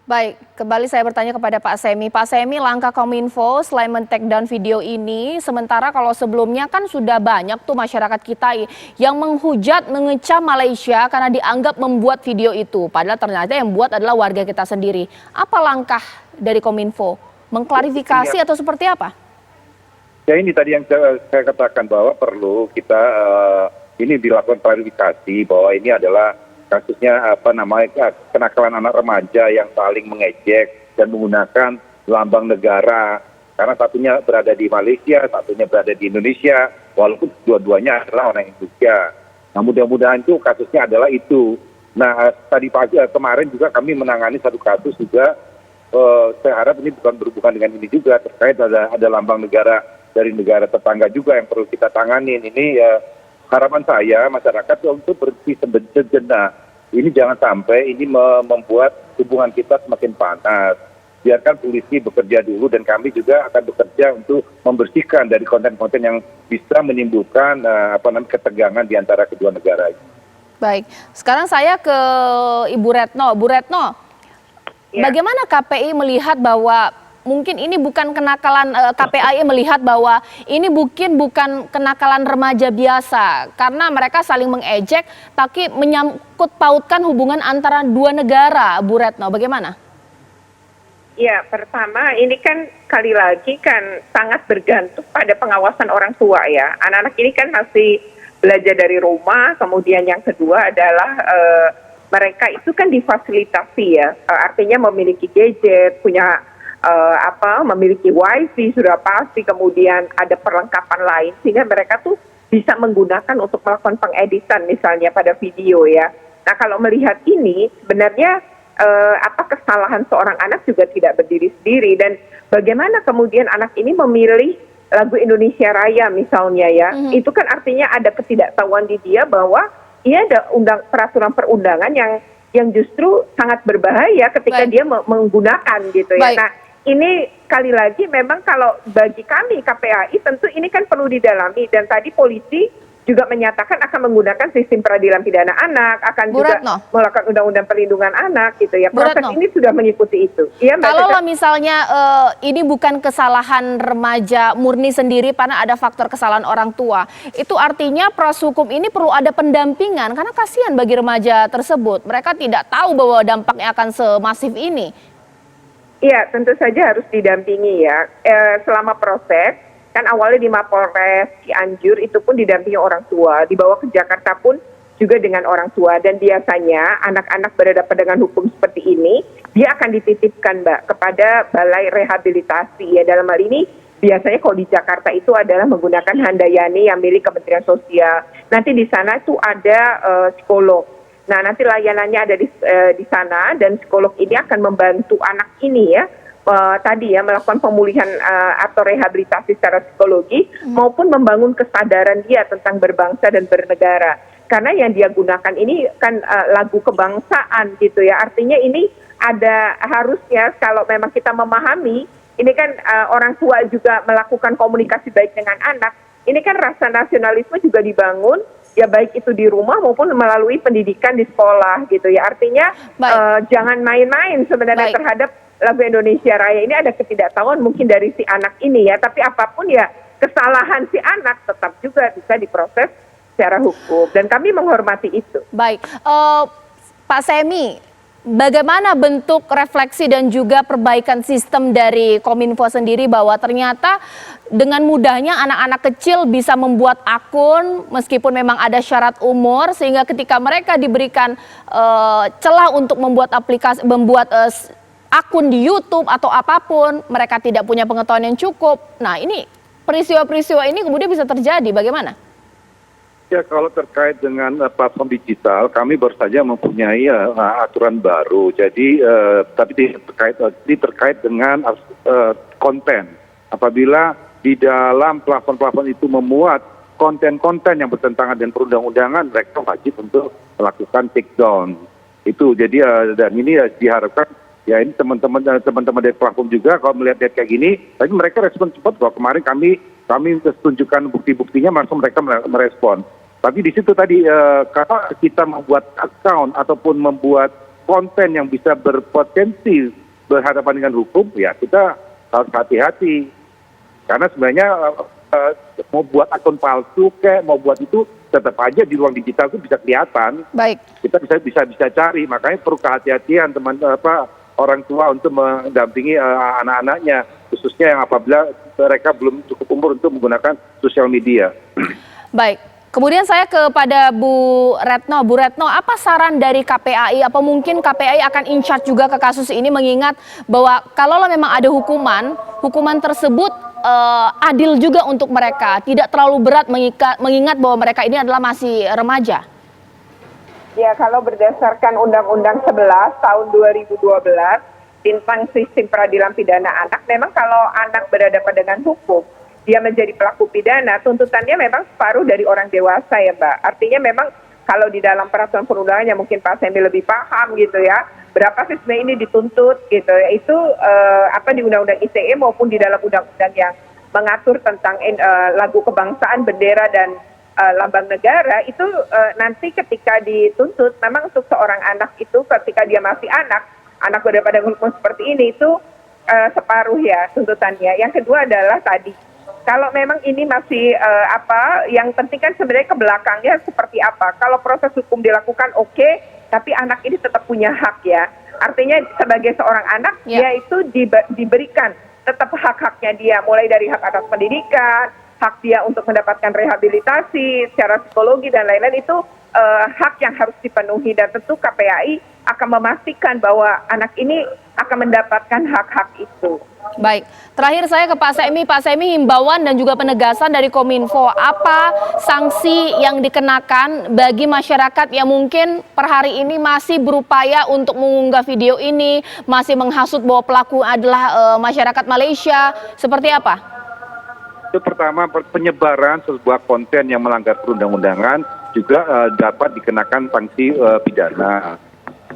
Baik, kembali saya bertanya kepada Pak Semi. Pak Semi, langkah Kominfo selain men-take down video ini, sementara kalau sebelumnya kan sudah banyak tuh masyarakat kita yang menghujat, mengecam Malaysia karena dianggap membuat video itu. Padahal ternyata yang buat adalah warga kita sendiri. Apa langkah dari Kominfo? Mengklarifikasi atau seperti apa? Ya ini tadi yang saya katakan bahwa perlu kita ini dilakukan klarifikasi bahwa ini adalah kasusnya kenakalan anak remaja yang saling mengejek dan menggunakan lambang negara karena satunya berada di Malaysia, satunya berada di Indonesia, walaupun dua-duanya adalah orang Indonesia. Nah mudah-mudahan itu kasusnya adalah itu. Nah tadi pagi kemarin juga kami menangani satu kasus juga. Saya harap ini bukan berhubungan dengan ini juga, terkait ada lambang negara dari negara tetangga juga yang perlu kita tanganin. Ini harapan saya masyarakat untuk berhenti sejenak. Ini jangan sampai ini membuat hubungan kita semakin panas. Biarkan polisi bekerja dulu dan kami juga akan bekerja untuk membersihkan dari konten-konten yang bisa menimbulkan ketegangan di antara kedua negara. Baik, sekarang saya ke Ibu Retno. Bu Retno, bagaimana KPI melihat bahwa mungkin ini bukan kenakalan, KPAI melihat bahwa ini bukan kenakalan remaja biasa karena mereka saling mengejek tapi menyangkut pautkan hubungan antara dua negara. Bu Retno, bagaimana? Ya, pertama ini kan sekali lagi kan sangat bergantung pada pengawasan orang tua ya. Anak-anak ini kan masih belajar dari rumah, kemudian yang kedua adalah mereka itu kan difasilitasi ya, artinya memiliki gadget, punya memiliki wifi sudah pasti, kemudian ada perlengkapan lain sehingga mereka tuh bisa menggunakan untuk melakukan pengeditan misalnya pada video ya. Nah kalau melihat ini sebenarnya kesalahan seorang anak juga tidak berdiri sendiri dan bagaimana kemudian anak ini memilih lagu Indonesia Raya misalnya ya, itu kan artinya ada ketidaktahuan di dia bahwa ia ada peraturan perundangan yang justru sangat berbahaya ketika dia menggunakan gitu ya. Nah ini sekali lagi memang kalau bagi kami KPAI tentu ini kan perlu didalami dan tadi polisi juga menyatakan akan menggunakan sistem peradilan pidana anak, akan juga melakukan undang-undang perlindungan anak gitu ya. Proses ini sudah mengikuti itu. Ya, kalau misalnya ini bukan kesalahan remaja murni sendiri karena ada faktor kesalahan orang tua, itu artinya proses hukum ini perlu ada pendampingan karena kasihan bagi remaja tersebut. Mereka tidak tahu bahwa dampaknya akan semasif ini. Iya, tentu saja harus didampingi ya. Selama proses, kan awalnya di Mapolres Cianjur itu pun didampingi orang tua, dibawa ke Jakarta pun juga dengan orang tua. Dan biasanya anak-anak berhadapan dengan hukum seperti ini, dia akan dititipkan Mbak kepada balai rehabilitasi ya. Dalam hal ini biasanya kalau di Jakarta itu adalah menggunakan Handayani yang milik Kementerian Sosial. Nanti di sana itu ada psikolog. Nah nanti layanannya ada di sana dan psikolog ini akan membantu anak ini ya tadi ya melakukan pemulihan atau rehabilitasi secara psikologi maupun membangun kesadaran dia tentang berbangsa dan bernegara. Karena yang dia gunakan ini kan lagu kebangsaan gitu ya. Artinya ini ada harusnya kalau memang kita memahami ini kan orang tua juga melakukan komunikasi baik dengan anak. Ini kan rasa nasionalisme juga dibangun ya baik itu di rumah maupun melalui pendidikan di sekolah gitu ya. Artinya jangan main-main sebenarnya terhadap lagu Indonesia Raya. Ini ada ketidaktahuan mungkin dari si anak ini ya. Tapi apapun ya kesalahan si anak tetap juga bisa diproses secara hukum. Dan kami menghormati itu. Baik, Pak Semi, bagaimana bentuk refleksi dan juga perbaikan sistem dari Kominfo sendiri bahwa ternyata dengan mudahnya anak-anak kecil bisa membuat akun meskipun memang ada syarat umur sehingga ketika mereka diberikan celah untuk membuat akun di YouTube atau apapun mereka tidak punya pengetahuan yang cukup. Nah ini peristiwa-peristiwa ini kemudian bisa terjadi, bagaimana? Ya kalau terkait dengan platform digital, kami baru saja mempunyai aturan baru. Jadi tapi terkait dengan konten. Apabila di dalam platform-platform itu memuat konten-konten yang bertentangan dengan perundang-undangan, mereka wajib untuk melakukan take down. Itu jadi dan ini diharapkan ya ini teman-teman dari platform juga kalau melihat kayak gini, tapi mereka respon cepat kok. Kemarin kami tunjukkan bukti-buktinya, langsung mereka merespon. Tapi di situ tadi kalau kita membuat account ataupun membuat konten yang bisa berpotensi berhadapan dengan hukum, ya kita harus hati-hati. Karena sebenarnya mau buat akun palsu kayak mau buat itu tetap aja di ruang digital itu bisa kelihatan. Baik. Kita bisa cari, makanya perlu kehati-hatian orang tua untuk mendampingi anak-anaknya, khususnya yang apabila mereka belum cukup umur untuk menggunakan sosial media. Baik. Kemudian saya kepada Bu Retno. Bu Retno, apa saran dari KPAI? Apa mungkin KPAI akan in charge juga ke kasus ini, mengingat bahwa kalau memang ada hukuman tersebut adil juga untuk mereka, tidak terlalu berat mengingat bahwa mereka ini adalah masih remaja? Ya, kalau berdasarkan Undang-Undang 11 tahun 2012 tentang sistem peradilan pidana anak, memang kalau anak berhadapan dengan hukum, dia menjadi pelaku pidana, tuntutannya memang separuh dari orang dewasa ya Mbak. Artinya memang kalau di dalam peraturan perundangannya mungkin Pak Semi lebih paham gitu ya, berapa sih sebenarnya ini dituntut gitu ya, itu di Undang-Undang ITE maupun di dalam undang-undang yang mengatur tentang lagu kebangsaan, bendera dan lambang negara, itu nanti ketika dituntut, memang untuk seorang anak itu ketika dia masih anak berhadapan dengan hukum seperti ini itu separuh ya tuntutannya. Yang kedua adalah tadi, kalau memang ini masih yang penting kan sebenarnya ke belakangnya seperti apa. Kalau proses hukum dilakukan oke, tapi anak ini tetap punya hak ya. Artinya sebagai seorang anak, dia itu diberikan tetap hak-haknya dia, mulai dari hak atas pendidikan, hak dia untuk mendapatkan rehabilitasi secara psikologi dan lain-lain, itu hak yang harus dipenuhi, dan tentu KPAI akan memastikan bahwa anak ini akan mendapatkan hak-hak itu. Baik, terakhir saya ke Pak Semi. Pak Semi, himbauan dan juga penegasan dari Kominfo, apa sanksi yang dikenakan bagi masyarakat yang mungkin per hari ini masih berupaya untuk mengunggah video ini, masih menghasut bahwa pelaku adalah masyarakat Malaysia, seperti apa? Itu pertama, penyebaran sebuah konten yang melanggar perundang-undangan juga dapat dikenakan sanksi pidana.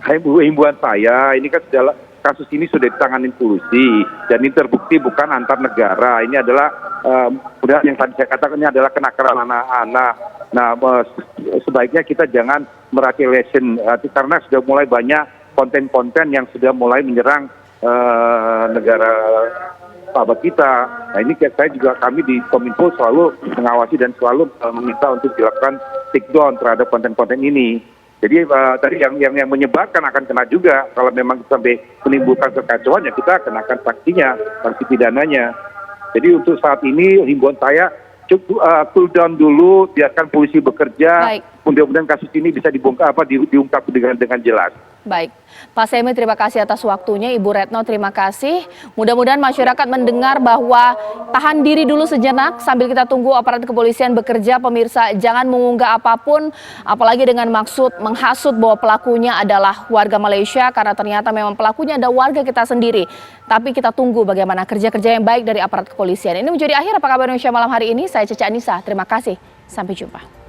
Himbauan saya, ini kan kasus ini sudah ditangani polisi dan ini terbukti bukan antar negara. Ini adalah yang tadi saya katakan, ini adalah kenakalan anak-anak. Nah, sebaiknya kita jangan meratiliation karena sudah mulai banyak konten-konten yang sudah mulai menyerang negara sahabat kita. Nah, ini kami di Kominfo selalu mengawasi dan selalu meminta untuk dilakukan take down terhadap konten-konten ini. Jadi tadi yang menyebarkan akan kena juga. Kalau memang sampai menimbulkan kekacauan, ya kita kenakan sanksi pidananya. Jadi untuk saat ini himbauan saya cukup cool down dulu, biarkan polisi bekerja. Mudah-mudahan kasus ini bisa diungkap dengan jelas. Baik, Pak Semi, terima kasih atas waktunya. Ibu Retno, terima kasih. Mudah-mudahan masyarakat mendengar bahwa tahan diri dulu sejenak sambil kita tunggu aparat kepolisian bekerja. Pemirsa, jangan mengunggah apapun, apalagi dengan maksud menghasut bahwa pelakunya adalah warga Malaysia, karena ternyata memang pelakunya ada warga kita sendiri. Tapi kita tunggu bagaimana kerja-kerja yang baik dari aparat kepolisian. Ini menjadi akhir Apa Kabar Indonesia malam hari ini. Saya Cece Anissa, terima kasih. Sampai jumpa.